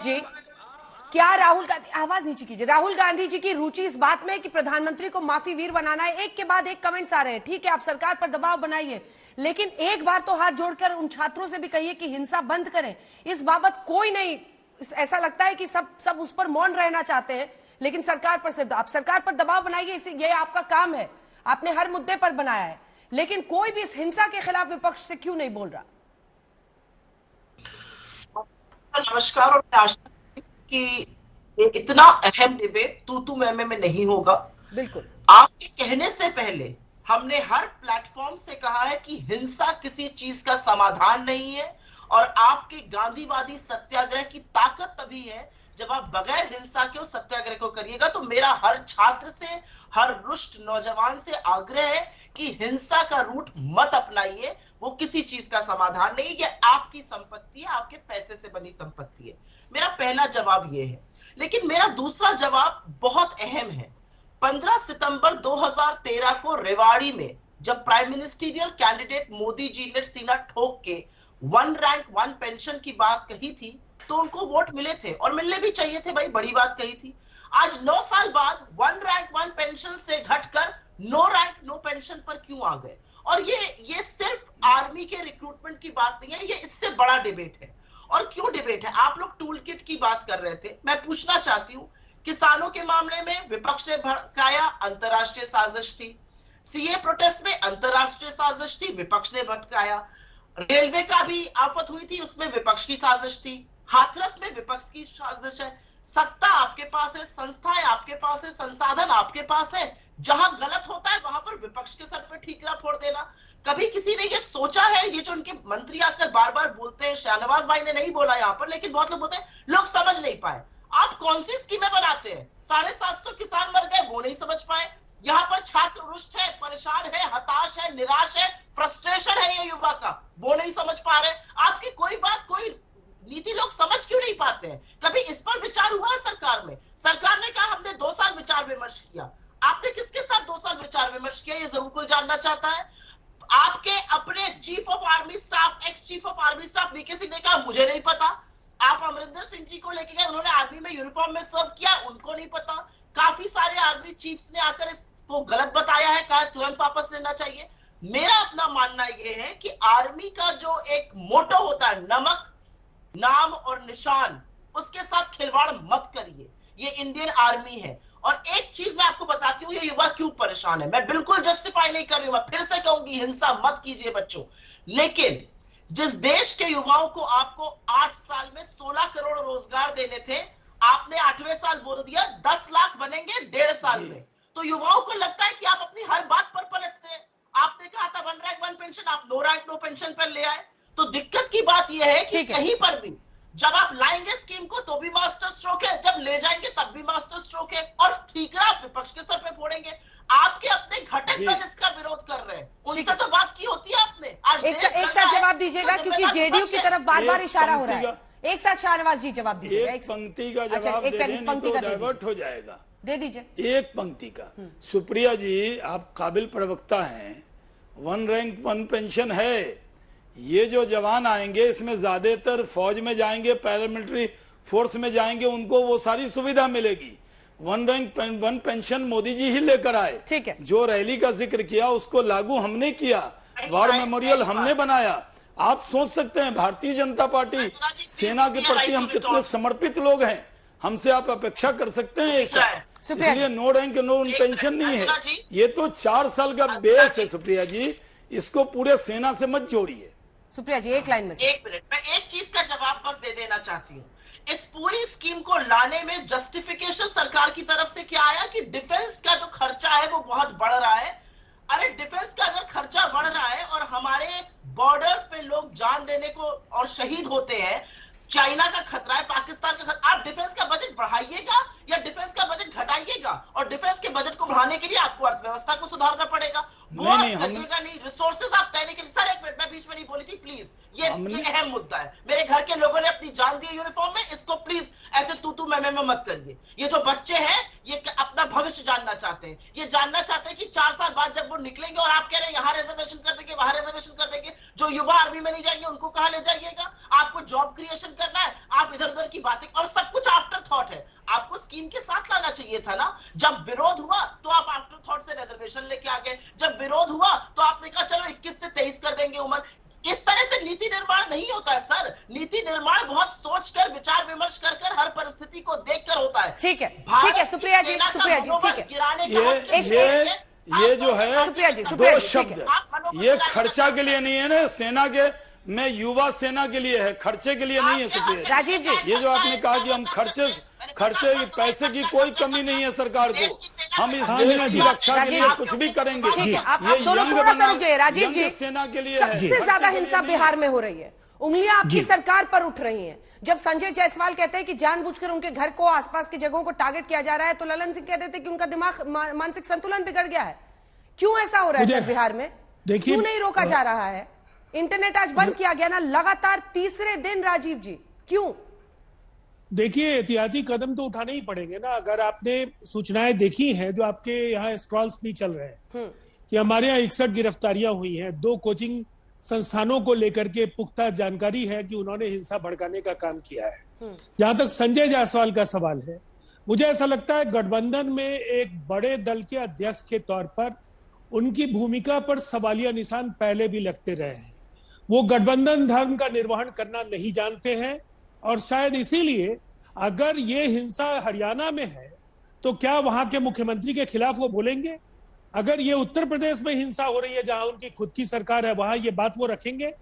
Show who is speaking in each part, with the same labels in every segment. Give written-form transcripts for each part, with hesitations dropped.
Speaker 1: जी, क्या राहुल गांधी, आवाज नीचे कीजिए, राहुल गांधी जी की रुचि इस बात में है कि प्रधानमंत्री को माफी वीर बनाना है? एक के बाद एक कमेंट्स आ रहे हैं। ठीक है, आप सरकार पर दबाव बनाइए, लेकिन एक बार तो हाथ जोड़कर उन छात्रों से भी कहिए कि हिंसा बंद करें। इस बाबत कोई नहीं, ऐसा लगता है कि सब उस पर मौन रहना चाहते हैं, लेकिन सरकार पर सिर्फ आप सरकार पर दबाव बनाइए, इसे ये आपका काम है, आपने हर मुद्दे पर बनाया है, लेकिन कोई भी इस हिंसा के खिलाफ विपक्ष से क्यों नहीं बोल रहा?
Speaker 2: नमस्कार। और मैं आशा कि ये इतना अहम डिबेट तू मैं नहीं होगा।
Speaker 1: बिल्कुल,
Speaker 2: आपके कहने से पहले हमने हर प्लेटफॉर्म से कहा है कि हिंसा किसी चीज का समाधान नहीं है, और आपके गांधीवादी सत्याग्रह की ताकत तभी है जब आप बगैर हिंसा के उस सत्याग्रह को करिएगा। तो मेरा हर छात्र से, हर रुष्ट नौजवान से आग्रह है कि हिंसा का रूट मत अपनाइए, वो किसी चीज का समाधान नहीं। ये आपकी संपत्ति है, आपके पैसे से बनी संपत्ति है। मेरा पहला जवाब ये है, लेकिन मेरा दूसरा जवाब बहुत अहम है। 15 सितंबर 2013 को रेवाड़ी में जब prime ministerial candidate Modi ji ने सीना ठोक के वन रैंक वन पेंशन की बात कही थी, तो उनको वोट मिले थे और मिलने भी चाहिए थे, भाई बड़ी बात कही थी। आज 9 साल बाद वन रैंक वन पेंशन से घटकर नो रैंक नो पेंशन पर क्यों आ गए? और ये सिर्फ आर्मी के रिक्रूटमेंट की बात नहीं है, ये इससे बड़ा डिबेट है। और क्यों डिबेट है? आप लोग टूल किट की बात कर रहे थे, मैं पूछना चाहती हूं, किसानों के मामले में विपक्ष ने भड़काया, अंतरराष्ट्रीय साजिश थी। सीए प्रोटेस्ट में अंतरराष्ट्रीय साजिश थी, विपक्ष ने भड़काया। रेलवे का भी आफत हुई थी, उसमें विपक्ष की साजिश थी। हाथरस में विपक्ष की साजिश है। सत्ता आपके पास है, संस्थाएं आपके पास है, संसाधन आपके पास है, जहां गलत होता है वहां पर विपक्ष के सर पे ठीकरा फोड़ देना। कभी किसी ने ये सोचा है? ये जो उनके मंत्री आकर बार बार बोलते हैं, शाहनवाज भाई ने नहीं बोला यहां पर, लेकिन बहुत लोग बोलते हैं लोग समझ नहीं पाए। आप कौन सी स्कीमें बनाते हैं? 750 किसान मर गए, वो नहीं समझ पाए। यहाँ पर छात्र रुष्ट है, परेशान है, हताश है, निराश है, फ्रस्ट्रेशन है ये युवा का, वो नहीं समझ पा रहे। आपकी कोई बात, कोई नीति लोग समझ क्यों नहीं पाते हैं? कभी इस पर विचार हुआ है सरकार में? सरकार ने कहा हमने 2 साल विचार विमर्श किया। आपने किसके साथ 2 साल विचार विमर्श किया, ये जरूर कोई जानना चाहता है। आपके अपने chief of army staff, ex chief of army staff V K Singh ने कहा मुझे नहीं पता। आप अमरिंदर सिंह जी को लेके गए, उन्होंने आर्मी में यूनिफॉर्म में सर्व किया, उनको नहीं पता। काफी सारे आर्मी चीफ्स ने आकर इसको गलत बताया है, कहा तुरंत वापस लेना चाहिए। मेरा अपना मानना यह है कि आर्मी का जो एक मोटो होता है, नमक, नाम और निशान, उसके साथ खिलवाड़ मत करिए। ये इंडियन आर्मी है। और एक चीज मैं आपको बताती हूँ, ये युवा क्यों परेशान है। मैं बिल्कुल जस्टिफाई नहीं कर रही हूं, मैं फिर से कहूंगी हिंसा मत कीजिए बच्चों, लेकिन जिस देश के युवाओं को आपको 8 साल में 16 करोड़ रोजगार देने थे, आपने 8वें साल बोल दिया 10 लाख बनेंगे 1.5 साल में। तो युवाओं को लगता है कि आप अपनी हर बात पर पलटते हैं। आपने कहा था वन रैंक वन पेंशन, आप नो रैंक नो पेंशन पर ले आए। तो दिक्कत की बात यह है कि कहीं पर भी जब आप लाएंगे स्कीम को तो भी मास्टर स्ट्रोक है, जब ले जाएंगे तब भी मास्टर स्ट्रोक है, और ठीकरा आप विपक्ष के सर पे फोड़ेंगे। आपके अपने घटक दल इसका विरोध कर रहे हैं, उनसे तो बात की होती है आपने। आज एक साथ
Speaker 1: जवाब दीजिएगा, क्योंकि जेडीयू की तरफ बार बार इशारा हो रहा है। एक साथ शाहनवाज जी जवाब दीजिएगा।
Speaker 3: एक पंक्ति का जवाब दे दें, नहीं तो डाइवर्ट हो जाएगा।
Speaker 1: दे दीजिए
Speaker 3: एक पंक्ति का। सुप्रिया जी, आप काबिल प्रवक्ता हैं, वन रैंक वन पेंशन है। ये जो जवान आएंगे इसमें ज्यादातर फौज में जाएंगे, पैरामिलिट्री फोर्स में जाएंगे, उनको वो सारी सुविधा मिलेगी। One rank one pension Modi ji ही लेकर आए।
Speaker 1: ठीक है,
Speaker 3: जो रैली का जिक्र किया उसको लागू हमने किया, वॉर मेमोरियल हमने बनाया। आप सोच सकते हैं भारतीय जनता पार्टी सेना के प्रति हम कितने समर्पित लोग हैं, हमसे आप अपेक्षा कर सकते हैं ऐसा। इसलिए नो रैंक नो पेंशन नहीं है, ये तो 4 साल का बेस है। सुप्रिया जी, इसको पूरे सेना से मत जोड़िए।
Speaker 1: सुप्रिया जी, एक लाइन में
Speaker 2: 1 मिनट, मैं एक चीज का जवाब बस दे देना चाहती हूँ। इस पूरी स्कीम को लाने में जस्टिफिकेशन सरकार की तरफ से क्या आया कि डिफेंस का जो खर्चा है वो बहुत बढ़ रहा है। अरे डिफेंस का अगर खर्चा बढ़ रहा है और हमारे बॉर्डर्स पे लोग जान देने को और शहीद होते हैं, चाइना का खतरा है, पाकिस्तान का खतरा, आप डिफेंस का बजट बढ़ाइएगा या डिफेंस का बजट घटाइएगा? और डिफेंस के बजट को बढ़ाने के लिए आपको अर्थव्यवस्था को सुधारना पड़ेगा, वो करिएगा नहीं। रिसोर्सेज आप देने के लिए, सर एक मिनट, मैं बीच में नहीं बोली थी प्लीज, ये अहम मुद्दा है। मेरे घर के लोगों ने अपनी जान दी यूनिफॉर्म में, इसको प्लीज ऐसे तू मैं मत करिए। ये जो बच्चे हैं ये अपना भविष्य जानना चाहते हैं। ये जानना चाहते हैं कि 4 साल बाद जब वो निकलेंगे और आप कह रहे हैं यहां रिजर्वेशन कर देंगे, वहां रिजर्वेशन कर देंगे, जो युवा आर्मी में नहीं जाएंगे उनको कहां ले जाइएगा? आपको जॉब क्रिएशन करना है, आप इधर उधर की बातें, और सब कुछ आफ्टर थॉट है। आपको स्कीम के साथ लाना चाहिए था ना। जब विरोध हुआ तो आप आफ्टर थॉट से रिजर्वेशन लेके आ गए, जब विरोध हुआ तो आपने कहा चलो 21 से 23 कर देंगे उम्र। इस तरह से नीति निर्माण नहीं होता है सर। नीति निर्माण बहुत सोचकर, विचार विमर्श कर हर परिस्थिति को देखकर होता है।
Speaker 1: ठीक है सुप्रिया जी, ठीक है।
Speaker 2: गिराने
Speaker 3: ये जो है
Speaker 1: सुप्रिया जी,
Speaker 3: दो शब्द, ये खर्चा के लिए नहीं है ना, सेना के में युवा सेना के लिए है, खर्चे के लिए नहीं है सुप्रिया।
Speaker 1: राजीव जी,
Speaker 3: ये जो आपने कहा कि हम खर्चे पैसे की कोई कमी नहीं है सरकार को, हम इस देश की रक्षा के लिए कुछ भी करेंगे।
Speaker 1: ठीक है, आप
Speaker 3: ये
Speaker 1: दोनों
Speaker 3: यंग
Speaker 1: थोड़ा
Speaker 3: बना,
Speaker 1: समझिए। राजीव जी,
Speaker 3: यंग सेना के लिए है,
Speaker 1: सबसे ज्यादा हिंसा बिहार में हो रही है, उंगलियां आपकी सरकार पर उठ रही हैं। जब संजय जायसवाल कहते हैं कि जानबूझकर उनके घर को, आसपास की जगहों को टारगेट किया जा रहा है, तो ललन सिंह कहते थे कि उनका दिमाग, मानसिक संतुलन बिगड़ गया है। क्यों ऐसा हो रहा है सर बिहार में? क्यों नहीं रोका जा रहा है? इंटरनेट आज बंद किया गया ना, लगातार तीसरे दिन। राजीव जी, क्यों?
Speaker 4: देखिए, एहतियाती कदम तो उठाने ही पड़ेंगे ना। अगर आपने सूचनाएं देखी हैं जो आपके यहाँ स्क्रॉल्स भी चल रहे हैं कि हमारे यहाँ 61 गिरफ्तारियां हुई हैं, 2 कोचिंग संस्थानों को लेकर के पुख्ता जानकारी है कि उन्होंने हिंसा भड़काने का काम किया है। जहां तक संजय जायसवाल का सवाल है, मुझे ऐसा लगता है गठबंधन में एक बड़े दल के अध्यक्ष के तौर पर उनकी भूमिका पर सवालिया निशान पहले भी लगते रहे हैं। वो गठबंधन धर्म का निर्वहन करना नहीं जानते हैं, और शायद इसीलिए अगर ये हिंसा हरियाणा में है तो क्या वहां के मुख्यमंत्री के खिलाफ वो बोलेंगे? अगर ये उत्तर प्रदेश में हिंसा हो रही है जहां उनकी खुद की सरकार है, वहां ये बात वो रखेंगे?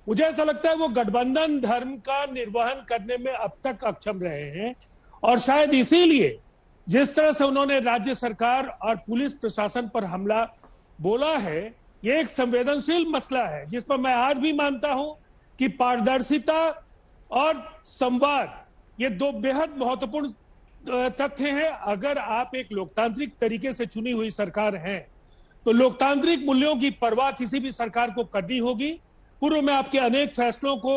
Speaker 4: मुझे ऐसा लगता है वो गठबंधन धर्म का निर्वहन करने में अब तक अक्षम रहे हैं, और शायद इसीलिए जिस तरह से उन्होंने राज्य सरकार और पुलिस प्रशासन पर हमला बोला है, ये एक संवेदनशील मसला है जिस पर मैं आज भी मानता हूं कि पारदर्शिता और संवाद ये 2 बेहद महत्वपूर्ण तथ्य हैं। अगर आप एक लोकतांत्रिक तरीके से चुनी हुई सरकार हैं तो लोकतांत्रिक मूल्यों की परवाह किसी भी सरकार को करनी होगी। पूर्व में आपके अनेक फैसलों को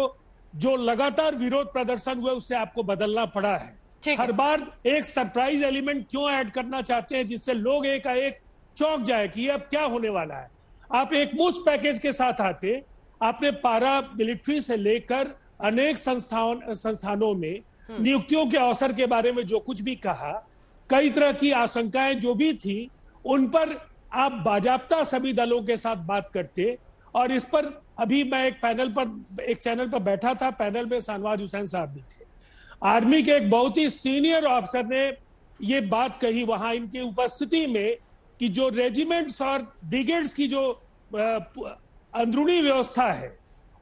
Speaker 4: जो लगातार विरोध प्रदर्शन हुए उससे आपको बदलना पड़ा है। हर बार एक सरप्राइज एलिमेंट क्यों ऐड करना चाहते हैं जिससे लोग एकाएक चौंक जाए कि ये अब क्या होने वाला है? आप एक मुफ्त पैकेज के साथ आते, आपने पारा मिलिट्री से लेकर अनेक संस्थानों में नियुक्तियों के अवसर के बारे में जो कुछ भी कहा, कई तरह की आशंकाएं जो भी थी, उन पर आप बाजाप्ता सभी दलों के साथ बात करते। और इस पर अभी मैं एक चैनल पर बैठा था, पैनल में शाहनवाज हुसैन साहब भी थे। आर्मी के एक बहुत ही सीनियर ऑफिसर ने ये बात कही वहां इनकी उपस्थिति में कि जो रेजिमेंट्स और ब्रिगेड्स की जो अंदरूनी व्यवस्था है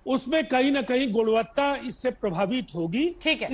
Speaker 4: उसमें कहीं ना कहीं गुणवत्ता इससे प्रभावित होगी।
Speaker 1: ठीक है।